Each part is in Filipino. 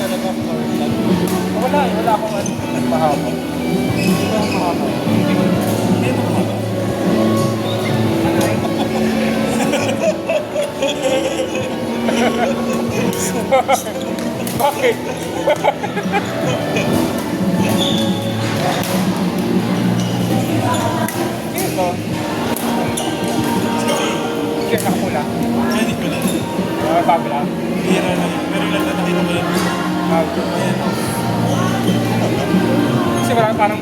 talaga floor plan. Wala eh, wala akong ano, mahaba. Hindi ba mahaba? Hindi ba mahaba? Bakit? Ito. Sige, nakapula. Hindi ko lang. Babla. Bira na yun. Pero lang na nakita ko yun. Ayan. Kasi wala parang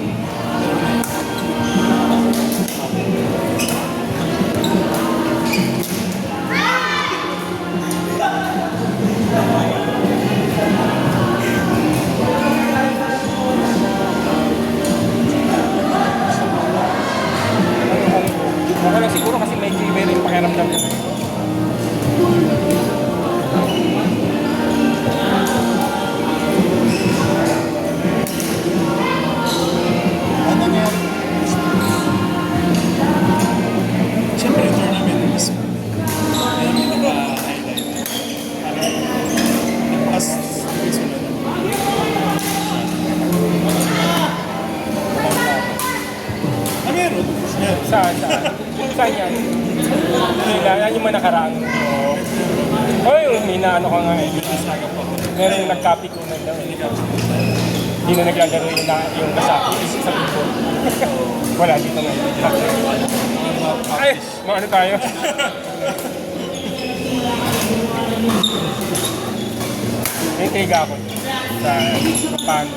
ako lang siguro kasi may kiwi rin pakiramdam niya. Ano nga? Siyempre yung tournament mismo. Kaya may naka-highlight. Nag-pass weeks mo na. Meron. Meron. Saan? Saan yan? Yan yung manakaraang. Oy, may naano ka nga eh. Nasaga pa ako. Meron yung nag-copy ko na daw eh. Hindi na naglalaro yung kasama sa people. Wala dito ngayon. Ay, mga ano tayo? Intriga ako sa paano.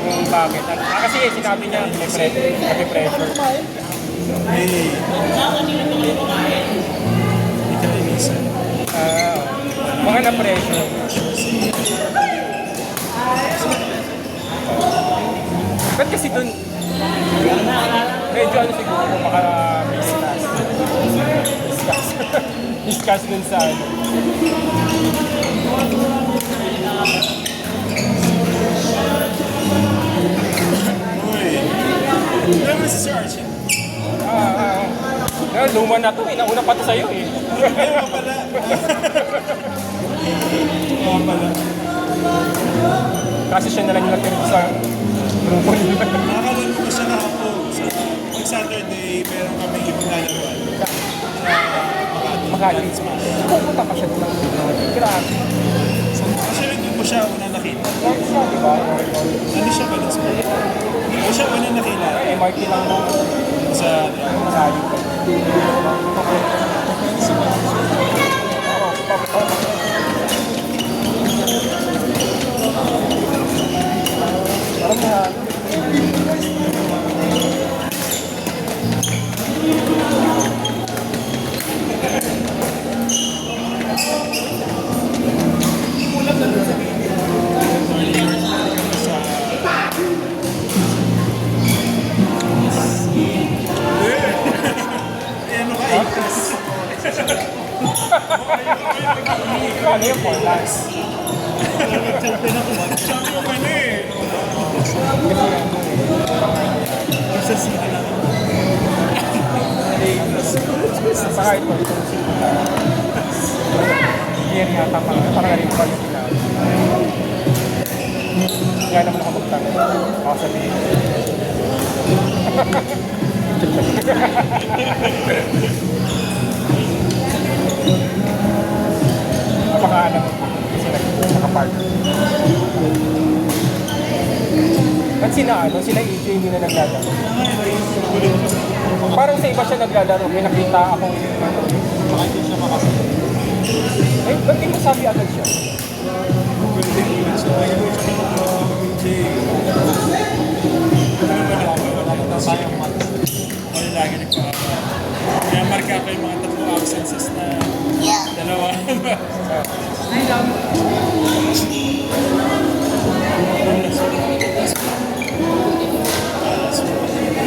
Kung bakit. Kasi sinabi niya, may pressure. Hey. Ikaw inisa. Mga na-pressure. Ba't kasi dun, medyo ano siguro maka-discuss. Discuss dun sa ano. Uy. Alam mo si Sir Archie? Luma na to eh. Nauna pa to sa'yo eh. Ayaw ka pala. Oo pala. Kasi siya na lang yung natira sa grupo nila. Nakakalaro ko siya kahapon. Pag Saturday, meron kami ipinalaban. Sa Makati. Pupunta pa siya doon. Grabe. Actually, doon ko siya una nakita. Grabe siya, di ba? Ano siya ba sa Hindi ko siya una nakita MRT lang mo. sa Malayo. Parang na. ano ka, 8+. Ano yung for last? Champion ako ba? Champion ka na eh. Sa sila lang. Saka ito. Year yata pa. Parang galing pa yung sila. Kaya naman ako magtanong. Ako sabihin. Napaka-alam kasi nakapark. At sila EJ hindi na naglalaro. Parang sa iba siya naglalaro, may nakita ako Baka hindi siya makasagot. eh, ba't di mo sabi agad siya? Pwede ulit siya. Ay, gano'n siya wala tayong mat. Wala lagi nagpapala. Kaya marka pa yung mga tatlong absences na dalawa.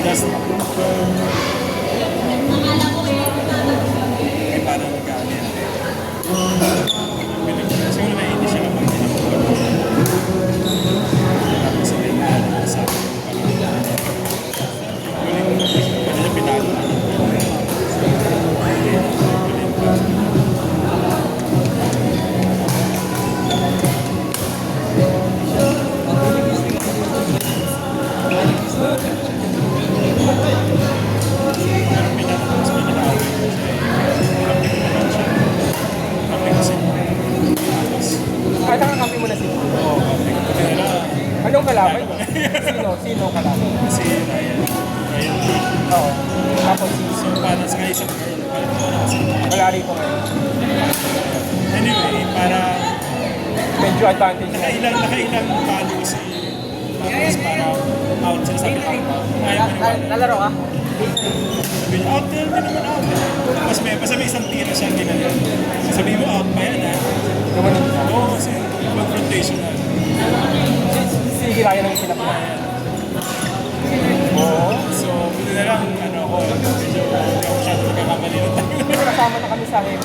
Just ay parang nag-aalit. Siguro na hindi siya kapag tapos ay sa kanila pinalo. Sinong kalaban niyo? Sino kalaban? Kasi Ryan. Ryan Lee. Oo. Tapos si So, parang sa isang girl. wala rito ngayon. Anyway, para Medyo advantage na. nakailang palo si Tapos para out sila sabi out. Ayaw mo naman. Nalaro ka? Sabi niya, out din naman out. Tapos basta may isang tira siya ginagawa. Sabi mo out pa yan ha. Gumanin siya. Oo, kasi confrontation na. Si Ryan ang sinabihan. Oo. So, buti na lang, ako, medyo hindi ako masyado nagkakamali ng tayo. Kasama na kami sa akin.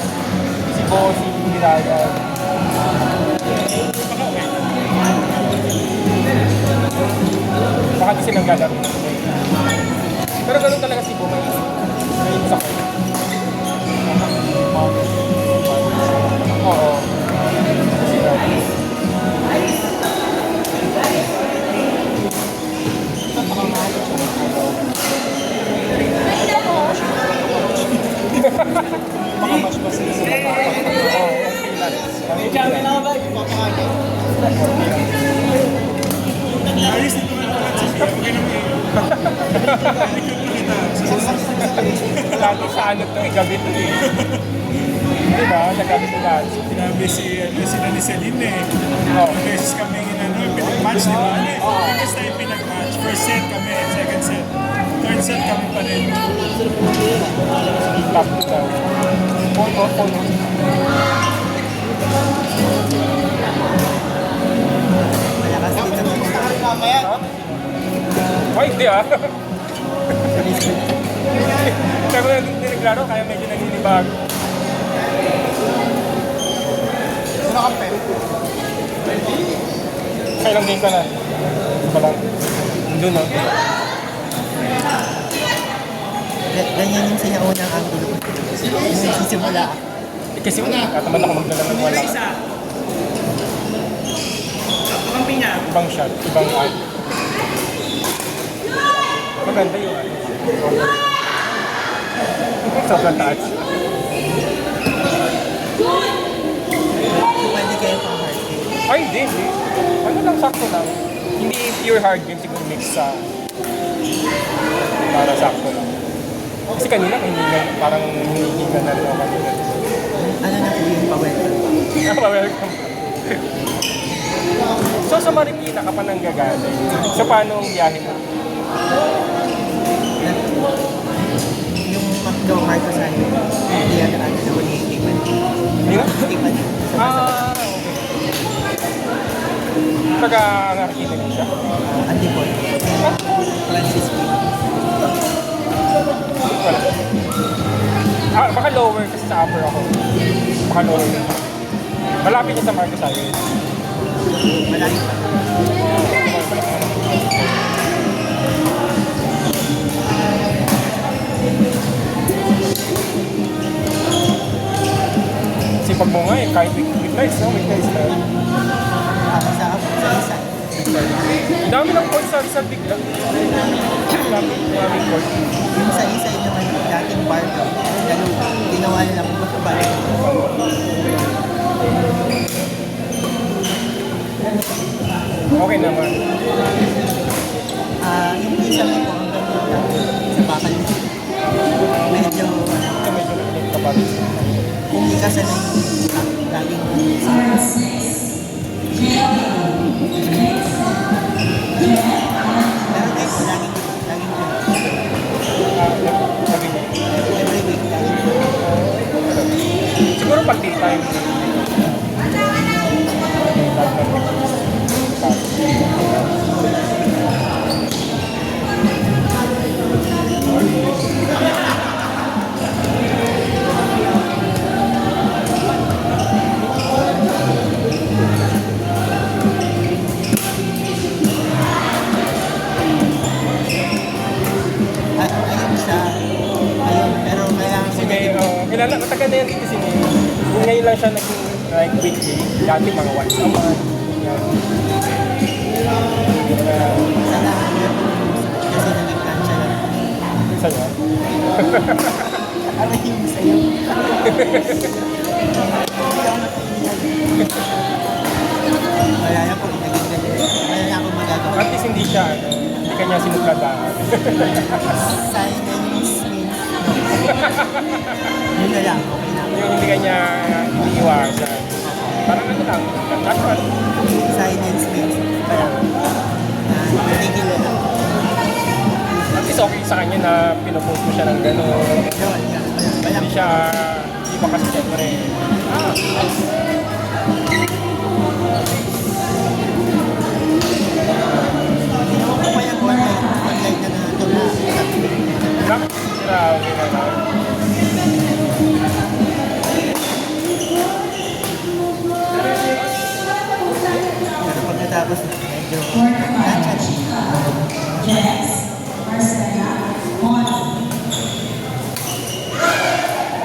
Si Bo, si Ryan. Baka okay. Baka di silang galaro. Pero ganun talaga si Bo, may sakit. Oo. Si Ryan. Baka mas sila sa mga. Oo, okay lang. Ayos dito na lang sa siya. Okay naman yun. Lagi sa ano ito, gabi ito eh. Diba? Sa gabi ito lahat. Sinabi sila ni Celine eh. Oo. Ilang beses kami pinag-match, di ba? First time pinag-match. First set kami, second set. Third set kami pa rin. Top 2 daw. Phone. Malakas din naman. Why hindi ah? Kaya ko hindi naglaro, kaya medyo nanginibag. Sino ka pe? Kailang game ka na? Pa lang. Doon no? Ganyan yung sinaunang angulo. Yung nagsisimula. Kasi kataman ako magdala ng wala. Ibang shot, ibang art. Maganda yung ano. Sobrang taas. Pwede kayo pang hard game. Ay, hindi. Ano lang, sakto lang. Hindi pure hard game, siguro mix sa... Para sakto lang. Kasi kanina, parang hinihingan na rin ako kanina. Ano na po yung pa-welcome? Welcome. So, sa Marikina ka pa nang gagaling. So, paano ang biyahe mo? Yung Macdo Marcos Highway. Hindi yan ano naman yung ikipan. Dino? Ikipan. Okay. Taga Marikina din siya? Antipon. Francis P. Wala. Baka lower kasi sa upper ako. Baka lower din siya. Malapit niya sa Marcos Highway. Malayo pa. Sipag mo nga eh, kahit weeknights, no? Weeknights na. Sa isa. Ang dami ng points sa bigla. Daming points. Yung sa isa yung naman dating bar ko. Dalawa. Ginawa nila kung ba't ba? Okay naman. Yung isa ko ang gano'n lang. Sa bakal. Medyo Medyo nag-late ka pa. kung di ka sanay laging pero guys, laging every week laging Siguro pag daytime. ayun, pero kailangan Si May, kilala, matagal na yan dito si May. Yung ngayon lang siya naging like weekly. Dati mga once a month. Yan. sana kasi naging kansya lang. Sa'yo? Ano yung sa'yo? Wala na po, naging ganyan. Wala na akong magagawa. sinugladaan. Silence means yun na lang, okay na. Yung hindi kanya iniiwasan. Parang ano lang, natural. Silence means parang natigil na lang. At least okay sa kanya na pinupost mo siya ng gano'n. Yun. Hindi siya, iba kasi siyempre. Ginawa ko pa yung online na ito na Grabe na lang. pero pagkatapos medyo nandiyan.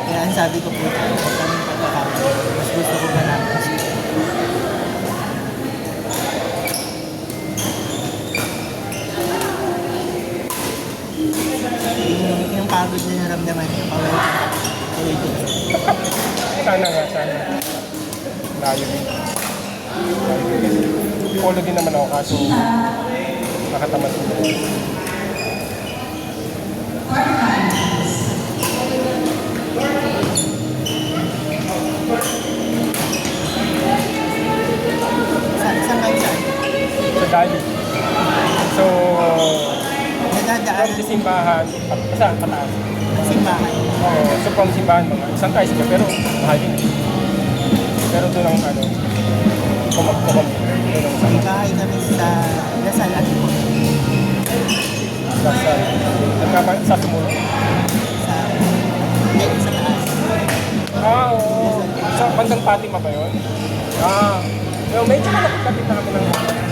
Kaya ang sabi ko po, huwag kaming pagkakamali. Mas gusto ko malaman kasi yung pagod na naramdaman ko, ulitin ko. Sana nga, sana. Layo din. Polo din naman ako kaso nakatamad din. Saan kayo saan? Sa Dali. So, Nadadaan from simbahan, saan? Pataas. ng simbahan. Oo, so from simbahan mga isang tayo sila, pero mahal din. Pero doon ang ano, kumag-kumag. Doon ang May bahay kami sa Lasal at sa sumunod. sa taas. Oo. Sa bandang Fatima ba yun? Medyo malapit-lapit namin ng